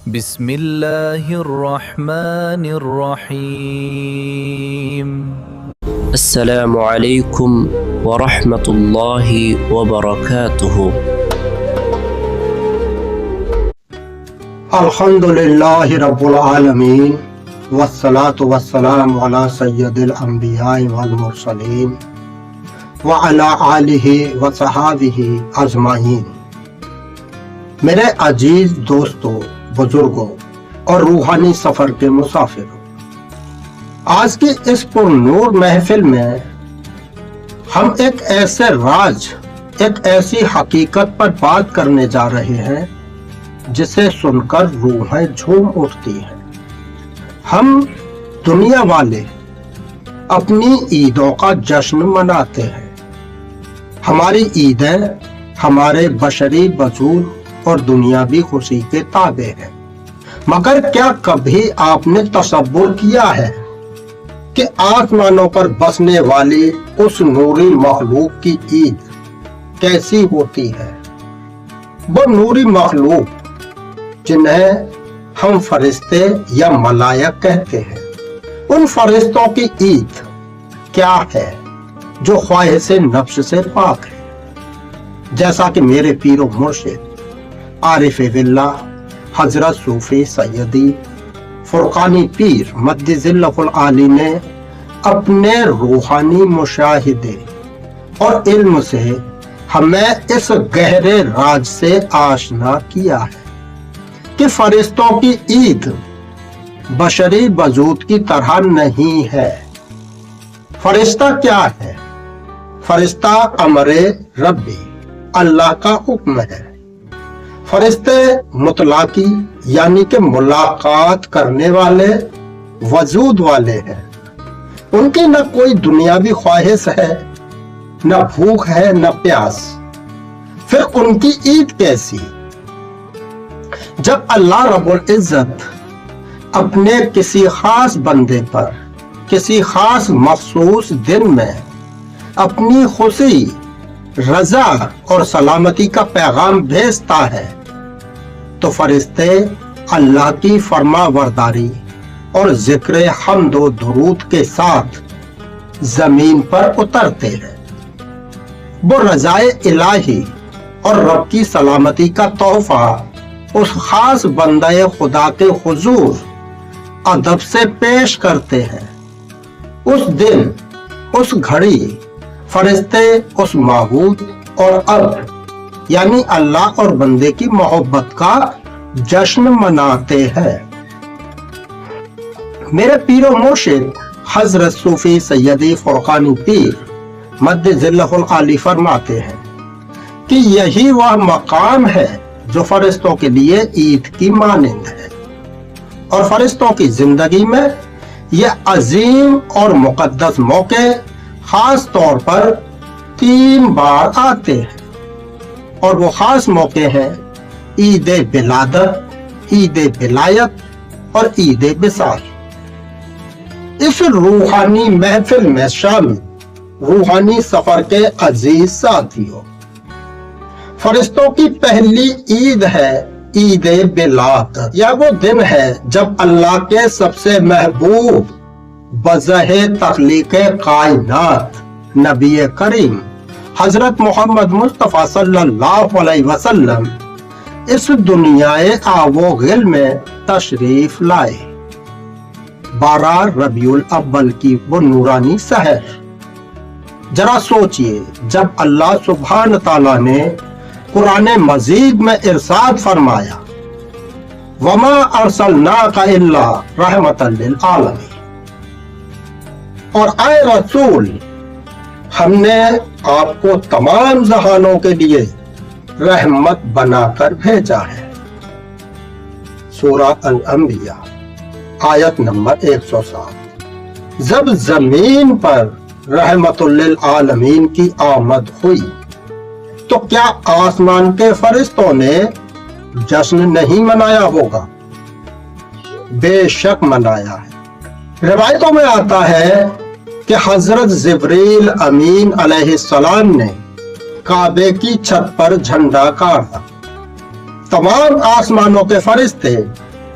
بسم اللہ الرحمن الرحیم۔ السلام علیکم ورحمۃ اللہ وبرکاتہ۔ الحمدللہ رب العالمین والصلاة والسلام علی سید الانبیاء والمرسلین وعلی آلہ وصحابہ اجمعین۔ میرے عزیز دوستوں، بزرگوں اور روحانی سفر کے مسافروں، آج کی اس پر نور محفل میں ہم ایک ایسے راز، ایک ایسی حقیقت پر بات کرنے جا رہے ہیں جسے سن کر روحیں جھوم اٹھتی ہیں۔ ہم دنیا والے اپنی عیدوں کا جشن مناتے ہیں۔ ہماری عیدیں ہمارے بشری وجود اور دنیاوی خوشی کے تابع ہیں، مگر کیا کبھی آپ نے تصور کیا ہے کہ آسمانوں پر بسنے والی اس نوری مخلوق کی عید کیسی ہوتی ہے؟ وہ نوری مخلوق جنہیں ہم فرشتے یا ملائک کہتے ہیں، ان فرشتوں کی عید کیا ہے جو خواہش نفس سے پاک ہے؟ جیسا کہ میرے پیر و مرشد عارف باللہ حضرت صوفی سیدی فرقانی پیر مد ظلہ العالی نے اپنے روحانی مشاہدے اور علم سے ہمیں اس گہرے راز سے آشنا کیا ہے کہ فرشتوں کی عید بشری وجود کی طرح نہیں ہے۔ فرشتہ کیا ہے؟ فرشتہ امر ربی، اللہ کا حکم ہے۔ فرشتے مطلقی یعنی کہ ملاقات کرنے والے وجود والے ہیں۔ ان کی نہ کوئی دنیاوی خواہش ہے، نہ بھوک ہے، نہ پیاس۔ پھر ان کی عید کیسی؟ جب اللہ رب العزت اپنے کسی خاص بندے پر کسی خاص مخصوص دن میں اپنی خوشی، رضا اور سلامتی کا پیغام بھیجتا ہے تو فرشتے اللہ کی فرما برداری اور ذکر حمد و درود کے ساتھ زمین پر اترتے ہیں۔ وہ رضائے الہی اور رب کی سلامتی کا تحفہ اس خاص بندہ خدا کے حضور ادب سے پیش کرتے ہیں۔ اس دن، اس گھڑی، فرشتے اس معبود اور اب یعنی اللہ اور بندے کی محبت کا جشن مناتے ہیں۔ میرے پیر و مرشد حضرت صوفی سیدی فرقانی پیر مد ظلہ العالی فرماتے ہیں کہ یہی وہ مقام ہے جو فرشتوں کے لیے عید کی مانند ہے، اور فرشتوں کی زندگی میں یہ عظیم اور مقدس موقع خاص طور پر 3 بار آتے ہیں، اور وہ خاص موقع ہیں عید ولادت، عید ولایت اور عید وصال۔ اس روحانی محفل میں شامل روحانی سفر کے عزیز ساتھیوں، فرشتوں کی پہلی عید ہے عید ولادت، یا وہ دن ہے جب اللہ کے سب سے محبوب بذہ تخلیق کائنات نبی کریم حضرت محمد مصطفیٰ صلی اللہ علیہ وسلم اس دنیا آب و گل میں تشریف لائے۔ 12 ربیع الاول کی وہ نورانی سحر، ذرا سوچئے جب اللہ سبحانہ تعالیٰ نے قرآن مجید میں ارشاد فرمایا وَمَا أَرْسَلْنَاكَ إِلَّا رَحْمَةً لِلْعَالَمِينَ، اور اے رسول ہم نے آپ کو تمام جہانوں کے لیے رحمت بنا کر بھیجا ہے۔ سورہ الانبیاء آیت نمبر 107۔ جب زمین پر رحمت للعالمین کی آمد ہوئی تو کیا آسمان کے فرشتوں نے جشن نہیں منایا ہوگا؟ بے شک منایا ہے۔ روایتوں میں آتا ہے کہ حضرت جبریل امین علیہ السلام نے کعبے کی چھت پر جھنڈا گاڑا۔ تمام آسمانوں کے فرشتے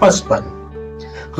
55।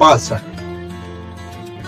65।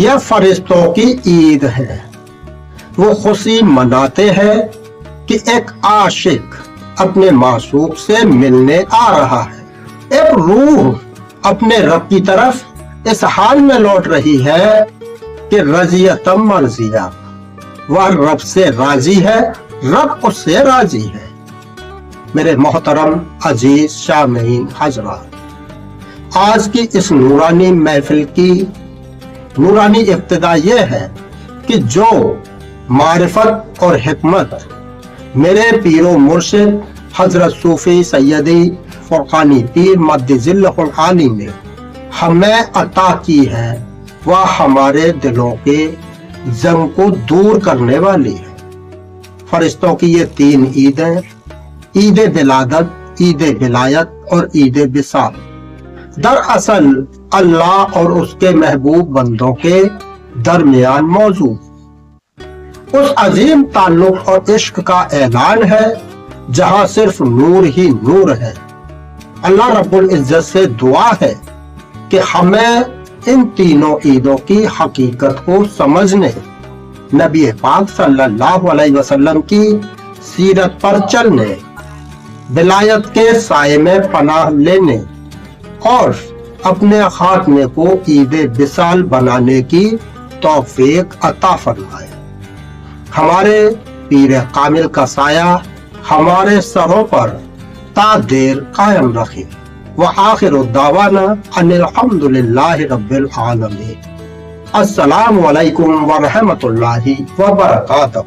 یہ فرشتوں کی عید ہے. وہ خوشی مناتے ہیں کہ ایک عاشق اپنے معشوق سے ملنے آ رہا ہے. ایک روح اپنے رب کی طرف اس حال میں لوٹ رہی ہے کہ رضیتم مرضیہ، وہ رب سے راضی ہے، رب اس سے راضی ہے. میرے محترم عزیز سامعین حضرات، آج کی اس نورانی محفل کی نورانی ابتدا یہ ہے کہ جو معرفت اور حکمت میرے پیر و مرشد حضرت صوفی سیدی فرقانی پیر مد ظلہ العالی نے ہمیں عطا کی ہے، وہ ہمارے دلوں کے زنگ کو دور کرنے والی ہے. فرشتوں کی یہ 3 عیدیں، عید ولادت، عید ولایت اور عید وصال، دراصل اللہ اور اس کے محبوب بندوں کے درمیان موجود اس عظیم تعلق اور عشق کا اعلان ہے جہاں صرف نور ہی نور ہے. اللہ رب العزت سے دعا ہے کہ ہمیں ان تینوں عیدوں کی حقیقت کو سمجھنے، نبی پاک صلی اللہ علیہ وسلم کی سیرت پر چلنے، ولایت کے سائے میں پناہ لینے اور اپنے خاتمے کو عید وصال بنانے کی توفیق عطا فرمائے. ہمارے پیر کامل کا سایہ ہمارے سروں پر تا دیر قائم رکھے. وآخر دعوانا ان الحمد للہ رب العالمین. السلام علیکم ورحمۃ اللہ وبرکاتہ.